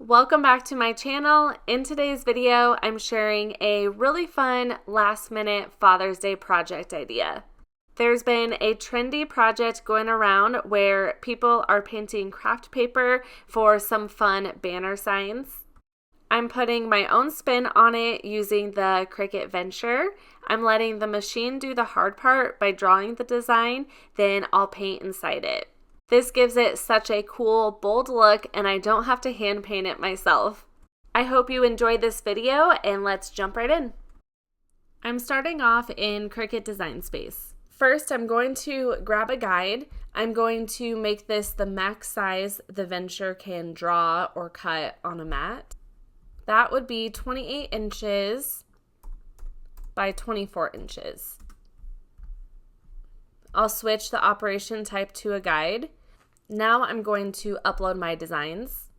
Welcome back to my channel. In today's video, I'm sharing a really fun last-minute Father's Day project idea. There's been a trendy project going around where people are painting craft paper for some fun banner signs. I'm putting my own spin on it using the Cricut Venture. I'm letting the machine do the hard part by drawing the design, then I'll paint inside it. This gives it such a cool, bold look, and I don't have to hand paint it myself. I hope you enjoyed this video, and let's jump right in. I'm starting off in Cricut Design Space. First, I'm going to grab a guide. I'm going to make this the max size the Venture can draw or cut on a mat. That would be 28 inches by 24 inches. I'll switch the operation type to a guide. Now I'm going to upload my designs.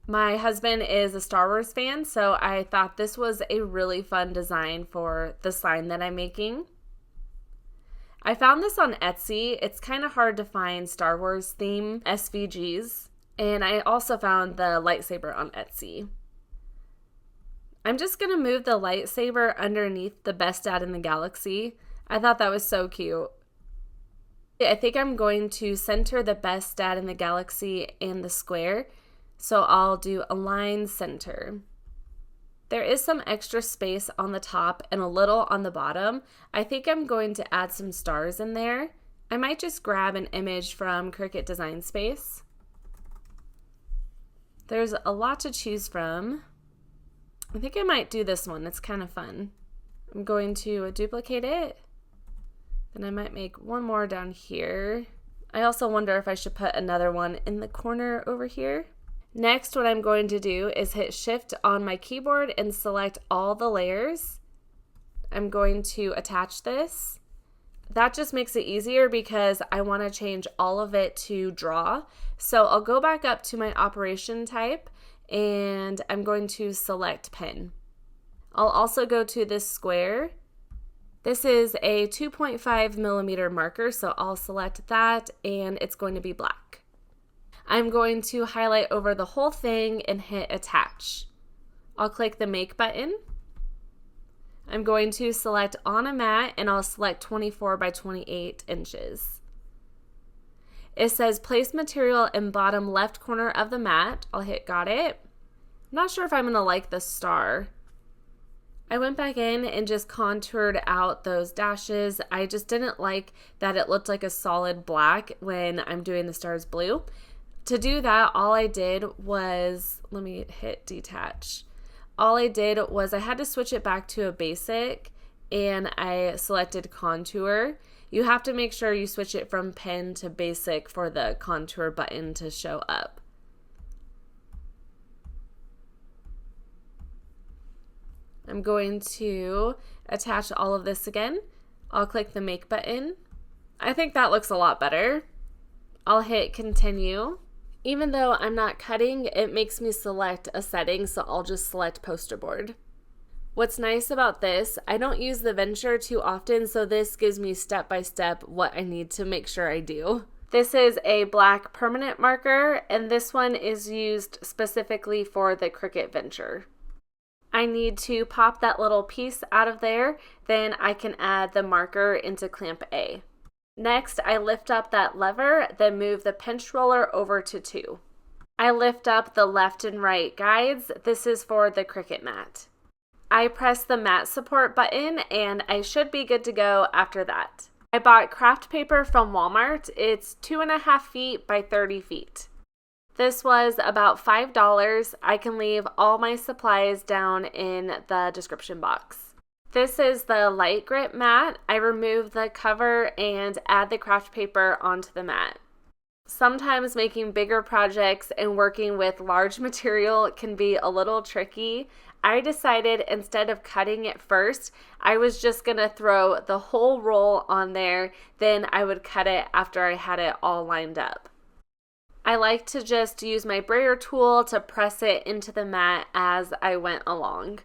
My husband is a Star Wars fan, so I thought this was a really fun design for the sign that I'm making. I found this on Etsy. It's kind of hard to find Star Wars theme SVGs, and I also found the lightsaber on Etsy. I'm just going to move the lightsaber underneath the best dad in the galaxy. I thought that was so cute. I think I'm going to center the best dad in the galaxy and the square, so I'll do align center. There is some extra space on the top and a little on the bottom. I think I'm going to add some stars in there. I might just grab an image from Cricut Design Space. There's a lot to choose from. I think I might do this one. It's kind of fun. I'm going to duplicate it. Then I might make one more down here. I also wonder if I should put another one in the corner over here. Next, what I'm going to do is hit Shift on my keyboard and select all the layers. I'm going to attach this. That just makes it easier because I want to change all of it to draw. So I'll go back up to my operation type and I'm going to select pen. I'll also go to this square. This is a 2.5 millimeter marker, so I'll select that and it's going to be black. I'm going to highlight over the whole thing and hit attach. I'll click the make button. I'm going to select on a mat and I'll select 24 by 28 inches. It says place material in bottom left corner of the mat. I'll hit got it. I'm not sure if I'm going to like the star. I went back in and just contoured out those dashes. I just didn't like that it looked like a solid black when I'm doing the stars blue. To do that, all I did was, let me hit detach. All I did was I had to switch it back to a basic and I selected contour. You have to make sure you switch it from pen to basic for the contour button to show up. I'm going to attach all of this again. I'll click the make button. I think that looks a lot better. I'll hit continue. Even though I'm not cutting, it makes me select a setting, so I'll just select poster board. What's nice about this, I don't use the Venture too often, so this gives me step by step what I need to make sure I do. This is a black permanent marker, and this one is used specifically for the Cricut Venture. I need to pop that little piece out of there, then I can add the marker into clamp A. Next, I lift up that lever, then move the pinch roller over to 2. I lift up the left and right guides. This is for the Cricut mat. I press the mat support button and I should be good to go after that. I bought craft paper from Walmart. It's 2.5 feet by 30 feet. This was about $5. I can leave all my supplies down in the description box. This is the light grip mat. I remove the cover and add the craft paper onto the mat. Sometimes making bigger projects and working with large material can be a little tricky. I decided instead of cutting it first, I was just going to throw the whole roll on there, then I would cut it after I had it all lined up. I like to just use my brayer tool to press it into the mat as I went along.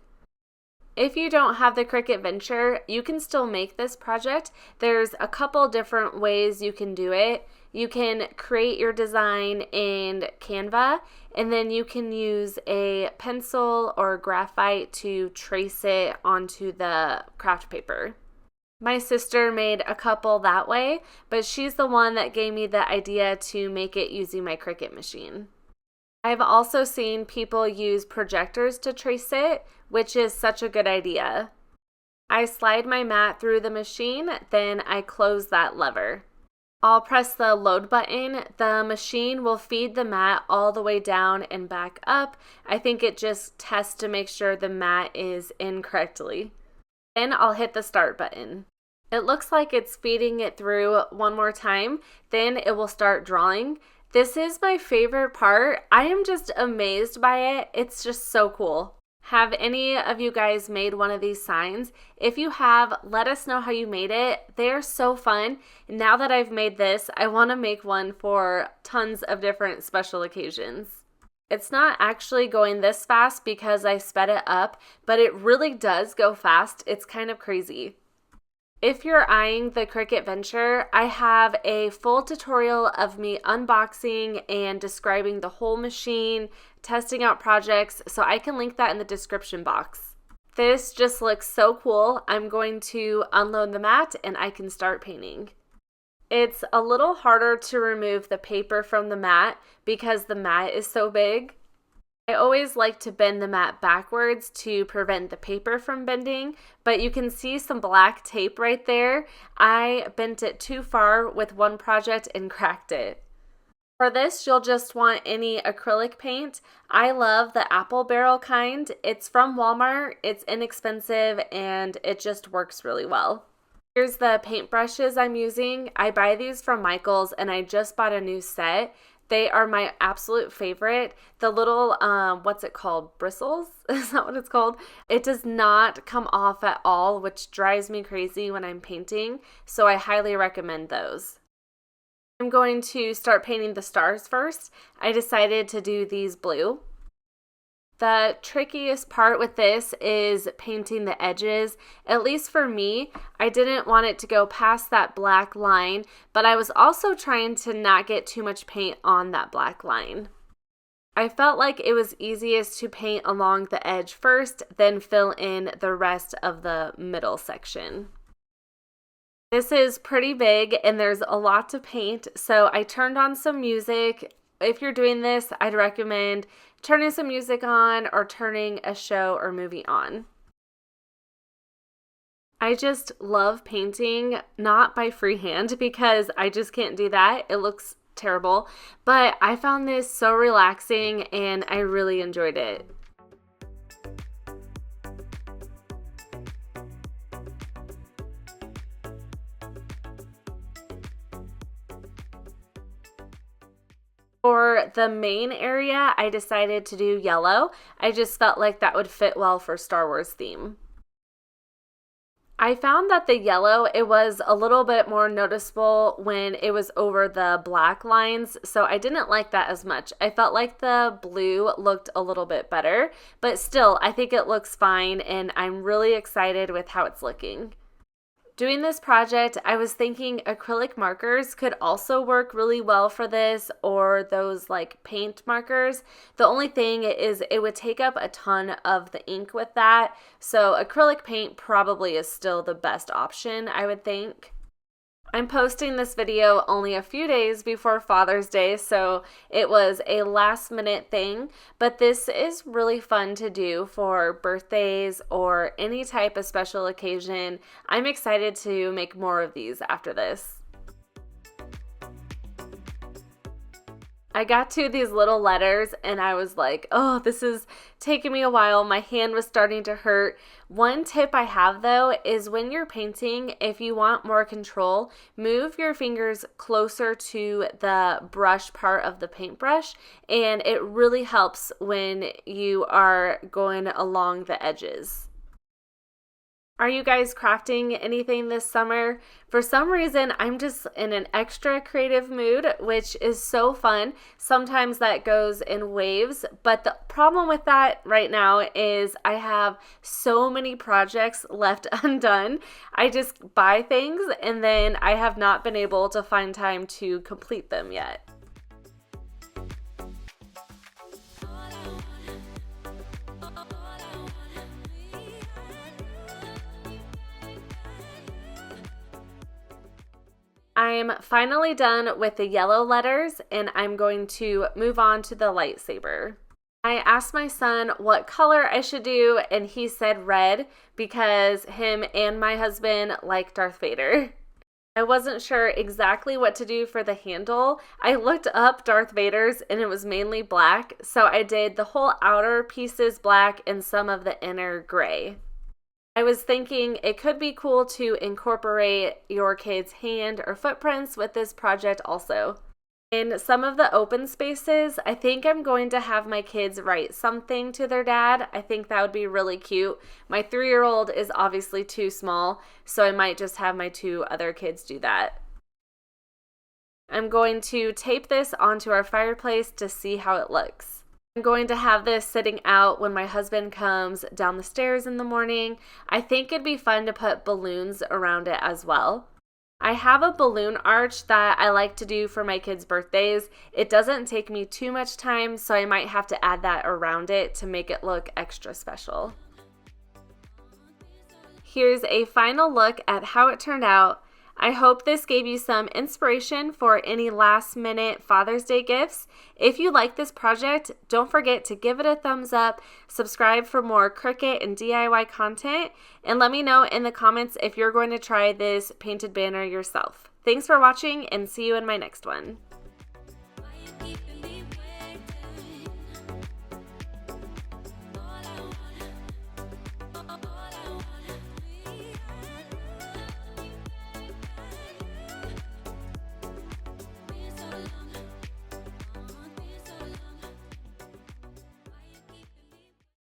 If you don't have the Cricut Venture, you can still make this project. There's a couple different ways you can do it. You can create your design in Canva, and then you can use a pencil or graphite to trace it onto the craft paper. My sister made a couple that way, but she's the one that gave me the idea to make it using my Cricut machine. I've also seen people use projectors to trace it, which is such a good idea. I slide my mat through the machine, then I close that lever. I'll press the load button. The machine will feed the mat all the way down and back up. I think it just tests to make sure the mat is in correctly. Then I'll hit the start button. It looks like it's feeding it through one more time, then it will start drawing. This is my favorite part. I am just amazed by it. It's just so cool. Have any of you guys made one of these signs? If you have, let us know how you made it. They're so fun. Now that I've made this, I want to make one for tons of different special occasions. It's not actually going this fast because I sped it up, but it really does go fast. It's kind of crazy. If you're eyeing the Cricut Venture, I have a full tutorial of me unboxing and describing the whole machine, testing out projects, so I can link that in the description box. This just looks so cool. I'm going to unload the mat and I can start painting. It's a little harder to remove the paper from the mat because the mat is so big. I always like to bend the mat backwards to prevent the paper from bending, but you can see some black tape right there. I bent it too far with one project and cracked it. For this, you'll just want any acrylic paint. I love the apple barrel kind. It's from Walmart, it's inexpensive, and it just works really well. Here's the paintbrushes I'm using. I buy these from Michael's and I just bought a new set. They are my absolute favorite. The little, what's it called? Bristles? Is that what it's called? It does not come off at all, which drives me crazy when I'm painting. So I highly recommend those. I'm going to start painting the stars first. I decided to do these blue. The trickiest part with this is painting the edges. At least for me, I didn't want it to go past that black line, but I was also trying to not get too much paint on that black line. I felt like it was easiest to paint along the edge first, then fill in the rest of the middle section. This is pretty big and there's a lot to paint, so I turned on some music. If you're doing this, I'd recommend turning some music on or turning a show or movie on. I just love painting, not by freehand because I just can't do that. It looks terrible, but I found this so relaxing and I really enjoyed it. For the main area, I decided to do yellow. I just felt like that would fit well for Star Wars theme. I found that the yellow, it was a little bit more noticeable when it was over the black lines, so I didn't like that as much. I felt like the blue looked a little bit better, but still, I think it looks fine, and I'm really excited with how it's looking. Doing this project, I was thinking acrylic markers could also work really well for this, or those like paint markers. The only thing is it would take up a ton of the ink with that, so acrylic paint probably is still the best option, I would think. I'm posting this video only a few days before Father's Day, so it was a last minute thing, but this is really fun to do for birthdays or any type of special occasion. I'm excited to make more of these after this. I got to these little letters and I was like, oh, this is taking me a while. My hand was starting to hurt. One tip I have though is when you're painting, if you want more control, move your fingers closer to the brush part of the paintbrush, and it really helps when you are going along the edges. Are you guys crafting anything this summer? For some reason, I'm just in an extra creative mood, which is so fun. Sometimes that goes in waves, but the problem with that right now is I have so many projects left undone. I just buy things and then I have not been able to find time to complete them yet. I'm finally done with the yellow letters and I'm going to move on to the lightsaber. I asked my son what color I should do and he said red because him and my husband like Darth Vader. I wasn't sure exactly what to do for the handle. I looked up Darth Vader's and it was mainly black, so I did the whole outer pieces black and some of the inner gray. I was thinking it could be cool to incorporate your kid's hand or footprints with this project also. In some of the open spaces, I think I'm going to have my kids write something to their dad. I think that would be really cute. My 3-year-old is obviously too small, so I might just have my 2 other kids do that. I'm going to tape this onto our fireplace to see how it looks. I'm going to have this sitting out when my husband comes down the stairs in the morning. I think it'd be fun to put balloons around it as well. I have a balloon arch that I like to do for my kids' birthdays. It doesn't take me too much time, so I might have to add that around it to make it look extra special. Here's a final look at how it turned out. I hope this gave you some inspiration for any last-minute Father's Day gifts. If you like this project, don't forget to give it a thumbs up, subscribe for more Cricut and DIY content, and let me know in the comments if you're going to try this painted banner yourself. Thanks for watching, and see you in my next one.